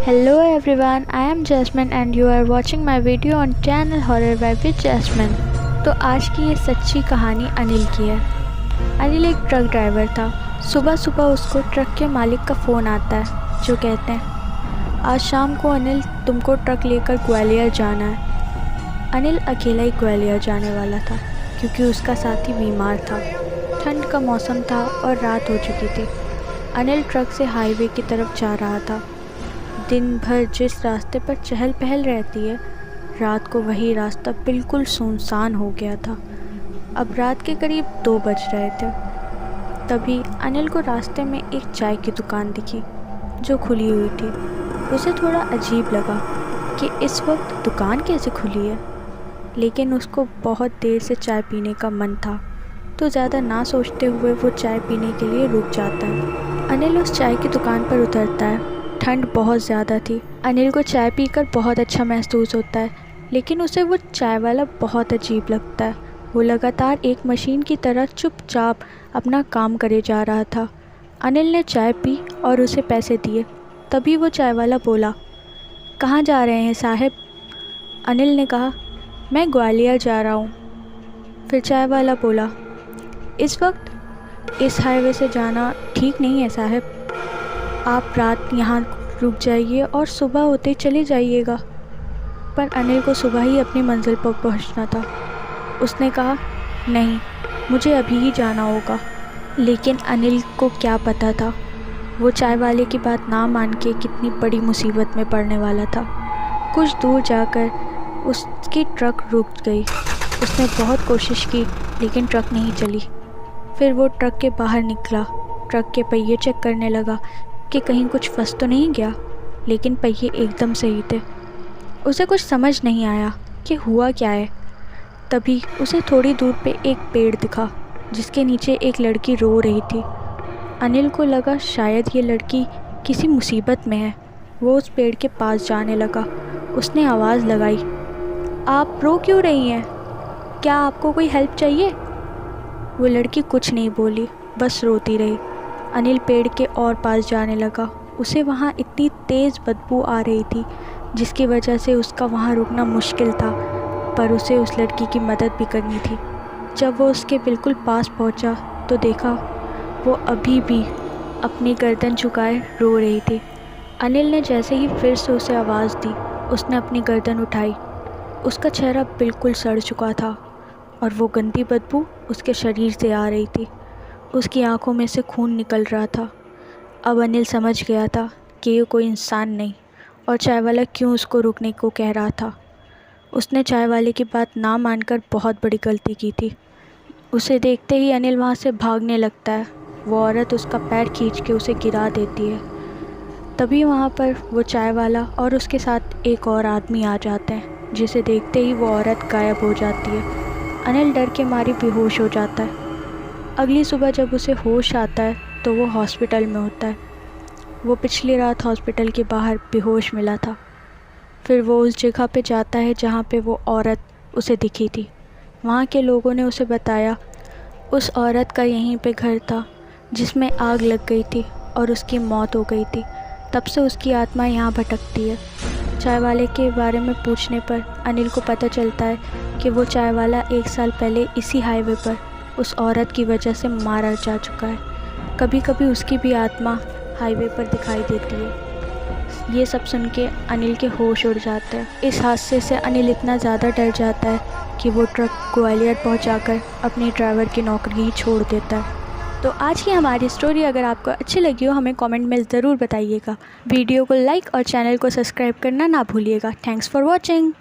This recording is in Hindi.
Hello everyone, I am Jasmine and you are watching my video on channel Horror Vibe with Jasmine। तो आज की ये सच्ची कहानी अनिल की है। अनिल एक ट्रक ड्राइवर था। सुबह सुबह उसको ट्रक के मालिक का फ़ोन आता है जो कहते हैं आज शाम को अनिल तुमको ट्रक लेकर ग्वालियर जाना है। अनिल अकेला ही ग्वालियर जाने वाला था क्योंकि उसका साथी बीमार था। ठंड का मौसम था और रात हो चुकी थी। अनिल ट्रक से हाईवे की तरफ जा रहा था। दिन भर जिस रास्ते पर चहल पहल रहती है, रात को वही रास्ता बिल्कुल सुनसान हो गया था। अब रात के करीब 2 बज रहे थे। तभी अनिल को रास्ते में एक चाय की दुकान दिखी जो खुली हुई थी। उसे थोड़ा अजीब लगा कि इस वक्त दुकान कैसे खुली है, लेकिन उसको बहुत देर से चाय पीने का मन था तो ज़्यादा ना सोचते हुए वो चाय पीने के लिए रुक जाता है। अनिल उस चाय की दुकान पर उतरता है। ठंड बहुत ज़्यादा थी। अनिल को चाय पीकर बहुत अच्छा महसूस होता है, लेकिन उसे वो चाय वाला बहुत अजीब लगता है। वो लगातार एक मशीन की तरह चुपचाप अपना काम करे जा रहा था। अनिल ने चाय पी और उसे पैसे दिए। तभी वो चाय वाला बोला, कहाँ जा रहे हैं साहब? अनिल ने कहा, मैं ग्वालियर जा रहा हूँ। फिर चाय वाला बोला, इस वक्त इस हाईवे से जाना ठीक नहीं है साहब। आप रात यहाँ रुक जाइए और सुबह होते ही चले जाइएगा। पर अनिल को सुबह ही अपनी मंजिल पर पहुँचना था। उसने कहा, नहीं, मुझे अभी ही जाना होगा। लेकिन अनिल को क्या पता था वो चाय वाले की बात ना मान के कितनी बड़ी मुसीबत में पड़ने वाला था। कुछ दूर जाकर उसकी ट्रक रुक गई। उसने बहुत कोशिश की लेकिन ट्रक नहीं चली। फिर वो ट्रक के बाहर निकला। ट्रक के पहिए चेक करने लगा कि कहीं कुछ फंस तो नहीं गया, लेकिन पहिए एकदम सही थे। उसे कुछ समझ नहीं आया कि हुआ क्या है। तभी उसे थोड़ी दूर पे एक पेड़ दिखा जिसके नीचे एक लड़की रो रही थी। अनिल को लगा शायद ये लड़की किसी मुसीबत में है। वो उस पेड़ के पास जाने लगा। उसने आवाज़ लगाई, आप रो क्यों रही हैं? क्या आपको कोई हेल्प चाहिए? वो लड़की कुछ नहीं बोली, बस रोती रही। अनिल पेड़ के और पास जाने लगा। उसे वहाँ इतनी तेज़ बदबू आ रही थी जिसकी वजह से उसका वहाँ रुकना मुश्किल था, पर उसे उस लड़की की मदद भी करनी थी। जब वो उसके बिल्कुल पास पहुँचा तो देखा वो अभी भी अपनी गर्दन झुकाए रो रही थी। अनिल ने जैसे ही फिर से उसे आवाज़ दी, उसने अपनी गर्दन उठाई। उसका चेहरा बिल्कुल सड़ चुका था और वो गंदी बदबू उसके शरीर से आ रही थी। उसकी आंखों में से खून निकल रहा था। अब अनिल समझ गया था कि ये कोई इंसान नहीं और चाय वाला क्यों उसको रुकने को कह रहा था। उसने चाय वाले की बात ना मानकर बहुत बड़ी गलती की थी। उसे देखते ही अनिल वहाँ से भागने लगता है। वो औरत उसका पैर खींच के उसे गिरा देती है। तभी वहाँ पर वो चाय वाला और उसके साथ एक और आदमी आ जाते हैं, जिसे देखते ही वो औरत गायब हो जाती है। अनिल डर के मारे बेहोश हो जाता है। अगली सुबह जब उसे होश आता है तो वो हॉस्पिटल में होता है। वो पिछली रात हॉस्पिटल के बाहर बेहोश मिला था। फिर वो उस जगह पे जाता है जहाँ पे वो औरत उसे दिखी थी। वहाँ के लोगों ने उसे बताया उस औरत का यहीं पे घर था जिसमें आग लग गई थी और उसकी मौत हो गई थी। तब से उसकी आत्मा यहाँ भटकती है। चाय वाले के बारे में पूछने पर अनिल को पता चलता है कि वो चाय वाला 1 साल पहले इसी हाईवे पर उस औरत की वजह से मारा जा चुका है। कभी कभी उसकी भी आत्मा हाईवे पर दिखाई देती है। ये सब सुन के अनिल के होश उड़ जाते हैं। इस हादसे से अनिल इतना ज़्यादा डर जाता है कि वो ट्रक ग्वालियर पहुंचाकर अपने ड्राइवर की नौकरी ही छोड़ देता है। तो आज की हमारी स्टोरी अगर आपको अच्छी लगी हो हमें कमेंट में ज़रूर बताइएगा। वीडियो को लाइक और चैनल को सब्सक्राइब करना ना भूलिएगा। Thanks for watching.